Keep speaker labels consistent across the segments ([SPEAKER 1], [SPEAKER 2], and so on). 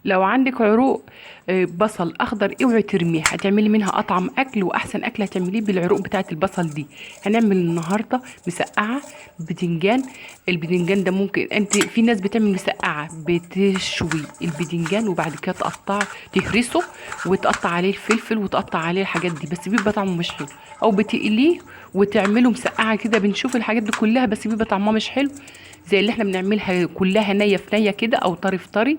[SPEAKER 1] لو عندك عروق بصل اخضر اوعي ترميها، هتعملي منها اطعم اكل، واحسن اكل هتعمليه بالعروق بتاعه البصل دي. هنعمل النهارده مسقعه بدنجان. البدنجان ده ممكن انت في ناس بتعمل مسقعه بتشوي البدنجان وبعد كده تقطع تهرسه وتقطع عليه الفلفل وتقطع عليه الحاجات دي، بس بيبقى طعمه مش حلو. او بتقليه وتعمله مسقعه كده، بنشوف الحاجات دي كلها بس بيبقى طعمها مش حلو زي اللي احنا بنعملها كلها نيه في نيه كده او طري في طري.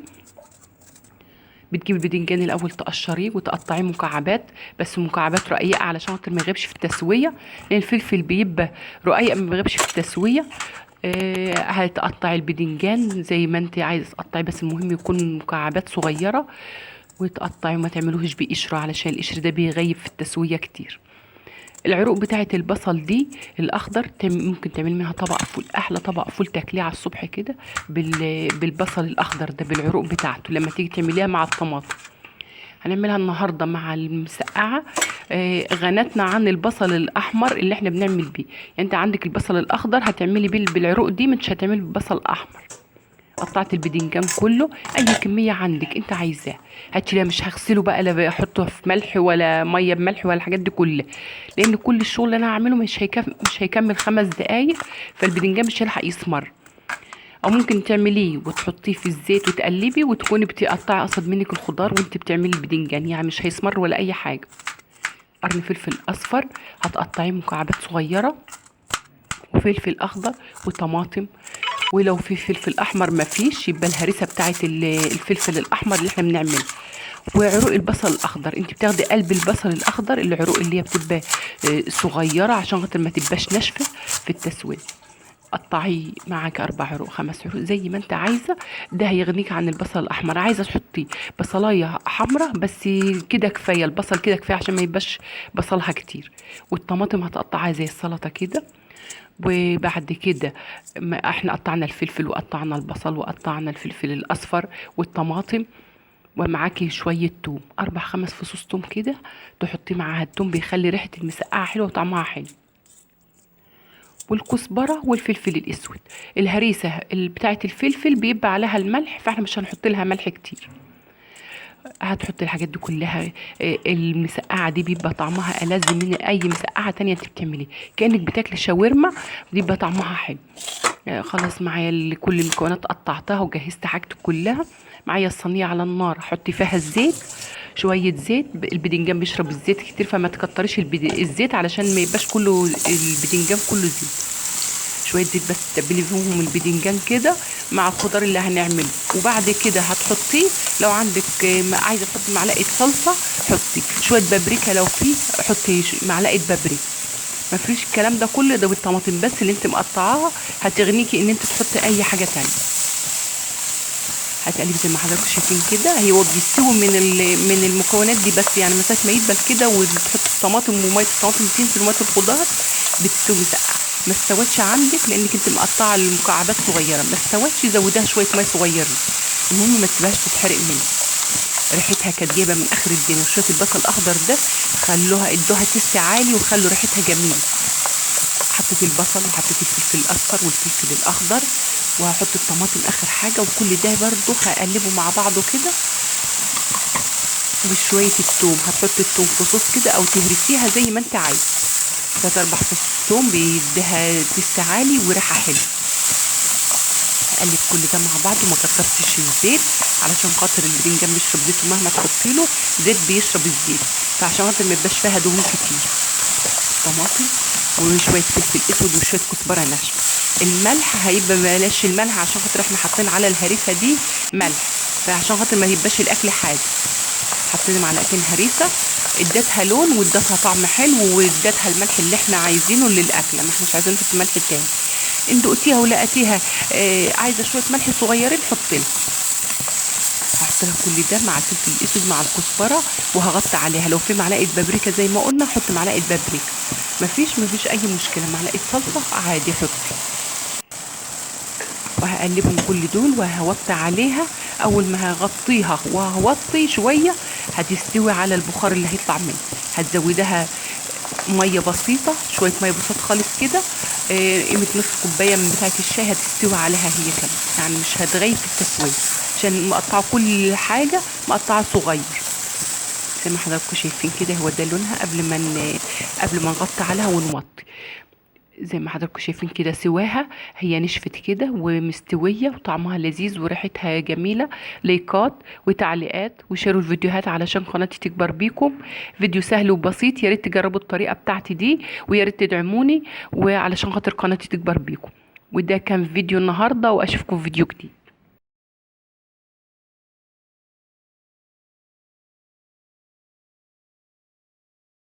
[SPEAKER 1] بتجيبي البدنجان الاول تقشريه وتقطعيه مكعبات، بس مكعبات رقيقه علشان خاطر ما يغيبش في التسويه، لان الفلفل بيبقى رقيق ما بيغيبش في التسويه. هتقطعي البدنجان زي ما انت عايزه تقطعي، بس المهم يكون مكعبات صغيره، وتقطعي وما تعملوهش بقشره علشان القشر ده بيغيب في التسويه كتير. العروق بتاعه البصل دي الاخضر ممكن تعملي منها طبق فول، احلى طبق فول تاكليه على الصبح كده بالبصل الاخضر ده بالعروق بتاعته لما تيجي تعمليها مع الطماطم. هنعملها النهارده مع المسقعه. غنتنا عن البصل الاحمر اللي احنا بنعمل بيه. يعني انت عندك البصل الاخضر هتعملي بيه بالعروق دي، مش هتعملي بالبصل الاحمر. قطعت البدنجان كله اي كميه عندك انت عايزاه هتشيلها، مش هغسله بقى لا احطه في ملح ولا ميه بملح ولا الحاجات دي كلها، لان كل الشغل اللي انا هعمله مش هيكمل 5 دقايق، فالبدنجان مش هيلحق يسمر. او ممكن تعمليه وتحطيه في الزيت وتقلبي وتكوني بتقطعي قصد منك الخضار وانت بتعملي البدنجان، يعني مش هيسمر ولا اي حاجه. قرن فلفل اصفر هتقطعيه مكعبات صغيره، وفلفل اخضر وطماطم، ولو في فلفل احمر ما فيش يبقى الهريسه بتاعت الفلفل الاحمر اللي احنا بنعمله. وعروق البصل الاخضر انت بتاخدي قلب البصل الاخضر، العروق اللي هي بتبقى صغيره عشان خاطر ما تبقاش ناشفه في التسويه. قطعيه معاك 4 عروق 5 عروق زي ما انت عايزه. ده هيغنيك عن البصل الاحمر. عايزه تحطي بصلايه حمراء بس كده كفايه، البصل كده كفايه عشان ما يبقاش بصلها كتير. والطماطم هتقطعها زي السلطه كده. وبعد كده ما احنا قطعنا الفلفل وقطعنا البصل وقطعنا الفلفل الاصفر والطماطم، ومعاكي شويه توم 4 5 فصوص توم كده تحطي معاها. التوم بيخلي ريحه المسقعه حلوه وطعمها حلو. والكزبره والفلفل الاسود. الهريسه بتاعه الفلفل بيبقى عليها الملح، فاحنا مش هنحط لها ملح كتير. هتحطي الحاجات دي كلها. المسقعه دي بيبقى طعمها ألذ من اي مسقعه تانية انت بتعمليها، كانك بتاكلي شاورما، بيبقى طعمها حلو. خلاص معايا كل المكونات قطعتها وجهزت حاجتي كلها. معايا الصينيه على النار حطي فيها الزيت، شويه زيت. البدنجان بيشرب الزيت كتير فما تكتريش الزيت علشان ما يبقاش كله البدنجان كله زيت. شويه زيت بس تتبلي فيهم البدنجان كده مع الخضار اللي هنعمله. وبعد كده هتحطيه لو عندك عايزه تحطي معلقه صلصه حطي، شويه بابريكا لو في حطي معلقه بابريكا. ما فيش الكلام ده كله، ده بالطماطم بس اللي انت مقطعاها هتغنيكي ان انت تحطي اي حاجه تانية. هتقلبي زي ما حضراتكم شايفين كده. هو بيستوي من المكونات دي بس، يعني مسافه ما يدبل كده وتحطي الطماطم وميه الطماطم تنزل وميه الخضار بتستوي مسقعه. ما استوتش عندك لانك انت مقطعه المكعبات صغيره، ما استوتش زودها شويه ميه صغيرين. المهم ما تسيبهاش تتحرق منك. ريحتها كانت جايبه من اخر الدنيا. شويه البصل الاخضر ده خلوها ادوها تست عالي وخلوا ريحتها جميله. حطيت البصل وحطيت الفلفل الاصفر والفلفل الاخضر، وهحط الطماطم اخر حاجه، وكل ده برضو هقلبه مع بعضه كده. وشويه التوم هتحط التوم فصوص كده او تهرسيها زي ما انت عايز. 3 4 فصوص توم بيديها تست عالي وريحه حلوه. هقلب كل ده مع بعض وما كترتش الزيت علشان خاطر البرنجان بيشرب زيت، ومهما تحطي له زيت بيشرب الزيت، فعشان خاطر ما يبقاش فيها دهون كتير. طماطم وشويه فلفل اسود وشويه كزبره ناشفه. الملح هيبقى بلاش الملح عشان خاطر احنا حاطين على الهريسه دي ملح، فعشان خاطر ما يبقاش الاكل حادق. حطينا معلقتين هريسه، ادتها لون وادتها طعم حلو وادتها الملح اللي احنا عايزينه للاكله، ما احناش عايزين نحط ملح تاني. ان دقتيها ولقيتيها عايزه شويه ملح صغيرين حطي لها. هحط لها كل ده مع الفلفل الاسود مع الكزبره، وهغطي عليها. لو في معلقه بابريكا زي ما قلنا حط معلقه بابريكا، مفيش اي مشكله. معلقه صلصه عادي حطي. وهقلبهم كل دول وهوطي عليها. اول ما هغطيها وهوطي شويه هتستوي على البخار اللي هيطلع منها. هتزودها ميه بسيطه، شويه ميه بسيطه خالص كده، قيمه نص كوبايه من بتاعه الشاي هتستوي عليها هي كمان، يعني مش هتغيب في التسويه. عشان مقطعه كل حاجه مقطعه صغير زي ما حضراتكم شايفين كده. هو ده لونها قبل ما نغطي عليها ونوطي. زي ما حضراتكم شايفين كده سواها، هي نشفت كده ومستويه وطعمها لذيذ وريحتها جميله. لايكات وتعليقات وشيروا الفيديوهات علشان قناتي تكبر بيكم. فيديو سهل وبسيط، يا ريت تجربوا الطريقه بتاعتي دي ويا ريت تدعموني وعلشان خاطر قناتي تكبر بيكم. وده كان فيديو النهارده، واشوفكم في فيديو جديد.